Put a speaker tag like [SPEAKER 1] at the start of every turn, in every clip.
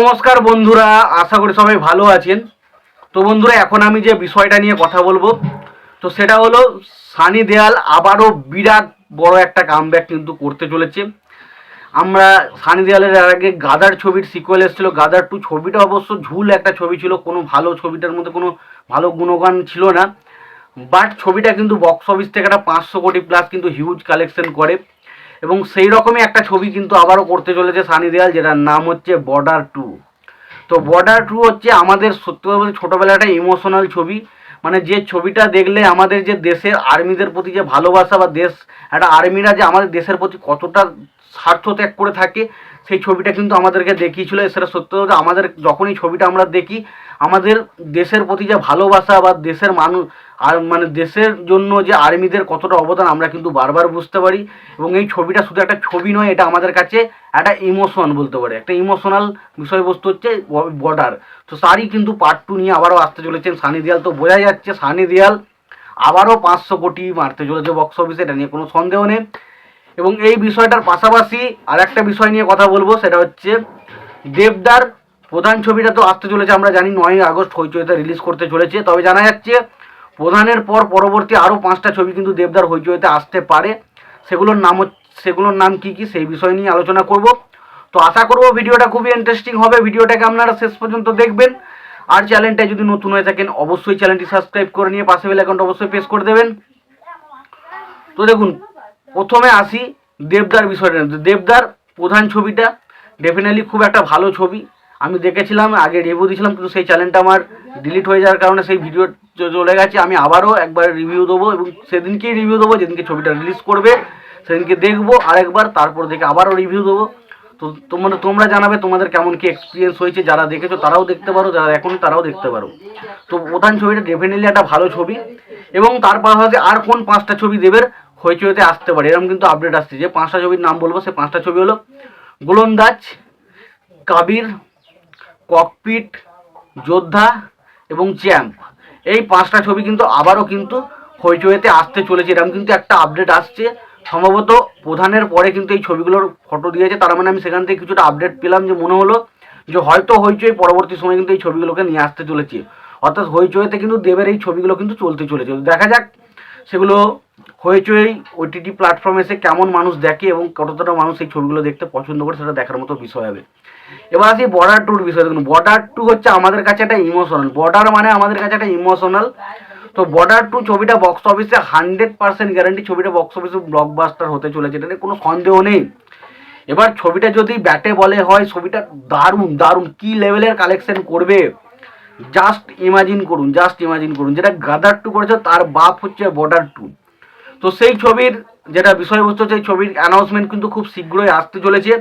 [SPEAKER 1] নমস্কার বন্ধুরা, আশা করি সবাই ভালো আছেন। তো বন্ধুরা, এখন আমি যে বিষয়টা নিয়ে কথা বলবো তো সেটা হলো সানি দেওয়াল আবারও বিরাট বড় একটা কামব্যাক কিন্তু করতে চলেছে। আমরা সানি দেওয়ালের আগে গাদার ছবির সিকুয়েল এসেছিলো, গাদার 2 ছবিটা অবশ্য ঝুল একটা ছবি ছিল, কোনো ভালো ছবিটার মধ্যে কোনো ভালো গুণগান ছিল না। বাট ছবিটা কিন্তু বক্স অফিস থেকে একটা 500 কোটি প্লাস কিন্তু হিউজ কালেকশন করে এবং সেই রকমই একটা ছবি কিন্তু আবারও করতে চলেছে সানি দেওয়াল, যেটার নাম হচ্ছে বর্ডার 2। তো বর্ডার 2 হচ্ছে আমাদের সত্যি কথা বলতে ছোটোবেলার একটা ইমোশনাল ছবি। মানে যে ছবিটা দেখলে আমাদের যে দেশের আর্মিদের প্রতি যে ভালোবাসা বা দেশ একটা আর্মিরা যে আমাদের দেশের প্রতি কতটা স্বার্থ ত্যাগ করে থাকে সেই ছবিটা কিন্তু আমাদেরকে দেখিয়েছিল। সেটা সত্যি কথা আমাদের যখন এই ছবিটা আমরা দেখি আমাদের দেশের প্রতি যে ভালোবাসা বা দেশের মানুষ আর মানে দেশের জন্য যে আর্মিদের কতটা অবদান আমরা কিন্তু বারবার বুঝতে পারি। এবং এই ছবিটা শুধু একটা ছবি নয়, এটা আমাদের কাছে একটা ইমোশন বলতে পারে, একটা ইমোশনাল বিষয়বস্তু হচ্ছে বর্ডার। তো তারই কিন্তু পার্ট 2 নিয়ে আবারও আসতে চলেছেন সানি দেওয়াল। তো বোঝা যাচ্ছে সানি দেওয়াল আবারও 500 কোটি মারতে চলেছে বক্স অফিসে, এটা নিয়ে কোনো সন্দেহ নেই। এবং এই বিষয়টার পাশাপাশি আর একটা বিষয় নিয়ে কথা বলবো, সেটা হচ্ছে দেবদার প্রধান ছবিটা তো আসতে চলেছে, আমরা জানি 9ই আগস্ট হইচইতে রিলিজ করতে চলেছে। তবে জানা যাচ্ছে প্রধানের পর পরবর্তী আরও 5টা ছবি কিন্তু দেবদার হইচইতে আসতে পারে। সেগুলোর নাম কি কি সেই বিষয় নিয়ে আলোচনা করব। তো আশা করব ভিডিওটা খুবই ইন্টারেস্টিং হবে, ভিডিওটাকে আপনারা শেষ পর্যন্ত দেখবেন। আর চ্যানেলটা যদি নতুন হয়ে থাকেন অবশ্যই চ্যানেলটি সাবস্ক্রাইব করে নিয়ে পাশে বেল আইকনটা অবশ্যই প্রেস করে দেবেন। তো দেখুন, প্রথমে আসি দেবদার বিষয়টা। দেবদার প্রধান ছবিটা ডেফিনেটলি খুব একটা ভালো ছবি। আমি দেখেছিলাম, আগে রিভিউ দিয়েছিলাম, কিন্তু সেই চ্যানেলটা আমার ডিলিট হয়ে যাওয়ার কারণে সেই ভিডিও চলে গেছে। আমি আবারও একবার রিভিউ দেবো এবং সেদিনকেই রিভিউ দেবো যেদিনকে ছবিটা রিলিজ করবে, সেদিনকে দেখবো আরেকবার, তারপর দেখে আবারও রিভিউ দেবো। তো তোমরা জানাবে তোমাদের কেমন কি এক্সপিরিয়েন্স হয়েছে, যারা দেখেছো তারাও দেখতে পারো, যারা এখনই তারাও দেখতে পারো। তো প্রধান ছবিটা ডেফিনেটলি একটা ভালো ছবি। এবং তার পাশাপাশি আর কোন 5টা ছবি দেবের হইচইতে আসতে পারে এরকম কিন্তু আপডেট আসছে। যে 5টা ছবির নাম বলবো সেই 5টা ছবি হলো গোলন্দাজ, কাবির, ককপিট, যোদ্ধা এবং চ্যাম্প। এই 5টা ছবি কিন্তু আবারও কিন্তু হইচইতে আসতে চলেছে, এরকম কিন্তু একটা আপডেট আসছে। সম্ভবত প্রধানের পরে কিন্তু এই ছবিগুলোর ফটো দিয়েছে, তার মানে আমি সেখান থেকে কিছুটা আপডেট পেলাম যে মনে হলো যে হয়তো হইচই পরবর্তী সময় কিন্তু এই ছবিগুলোকে নিয়ে আসতে চলেছে। অর্থাৎ হইচইতে কিন্তু দেবের এই ছবিগুলো কিন্তু চলতে চলেছে। দেখা যাক সেগুলো হইচই ওটিটি প্ল্যাটফর্মে এসে কেমন মানুষ দেখে এবং কতটা মানুষ এই ছবিগুলো দেখতে পছন্দ করে, সেটা দেখার মতো বিষয় হবে। এবার আসি বর্ডার 2-র বিষয়ে। দেখুন, বর্ডার 2 হচ্ছে আমাদের কাছে একটা ইমোশনাল, বর্ডার মানে আমাদের কাছে একটা ইমোশনাল। তো বর্ডার 2 ছবিটা বক্স অফিসে 100% গ্যারান্টি ছবিটা বক্স অফিসে ব্লকবাস্টার হতে চলেছে, এটা কোনো সন্দেহ নেই। এবার ছবিটা যদি ব্যাটে বলে হয়, ছবিটা দারুণ দারুণ কী লেভেলের কালেকশন করবে জাস্ট ইমাজিন করুন, জাস্ট ইমাজিন করুন। যেটা গাদার 2 করেছে তার বাপ হচ্ছে বর্ডার 2। তো সেই ছবির যেটা বিষয়বস্তু, সেই ছবির অ্যানাউন্সমেন্ট কিন্তু খুব শীঘ্রই আসতে চলেছে।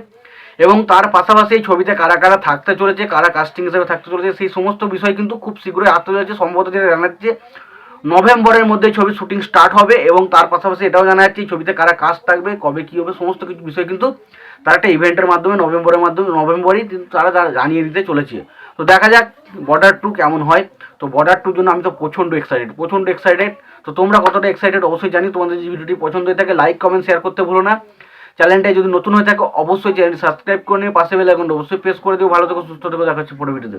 [SPEAKER 1] এবং তার পাশাপাশি এই ছবিতে কারা কারা থাকতে চলেছে, কারা কাস্টিং হিসেবে থাকতে চলেছে, সেই সমস্ত বিষয় কিন্তু খুব শীঘ্রই আসতে চলেছে। সম্ভবত যেটা জানা যাচ্ছে নভেম্বরের মধ্যে ছবির শুটিং স্টার্ট হবে। এবং তার পাশাপাশি এটাও জানা যাচ্ছে এই ছবিতে কারা কাস্ট থাকবে, কবে কী হবে, সমস্ত কিছু বিষয় কিন্তু তারা একটা ইভেন্টের মাধ্যমে নভেম্বরেই কিন্তু তারা জানিয়ে দিতে চলেছে। তো দেখা যাক বর্ডার 2 কেমন হয়। তো বর্ডার 2 জন্য আমি তো প্রচণ্ড এক্সাইটেড। তো তোমরা কতটা এক্সাইটেড অবশ্যই জানি। তোমাদের যদি ভিডিওটি পছন্দ হয়ে থাকে লাইক কমেন্ট শেয়ার করতে ভুলো না। চ্যানেলটাই যদি নতুন হয়ে থাকে অবশ্যই চ্যানেলটি সাবস্ক্রাইব করে নিয়ে পাশে বেল আইকনটা অবশ্যই প্রেস করে দিও। ভালো থেকো, সুস্থ থেকো, দেখা হচ্ছে পরের ভিডিওতে।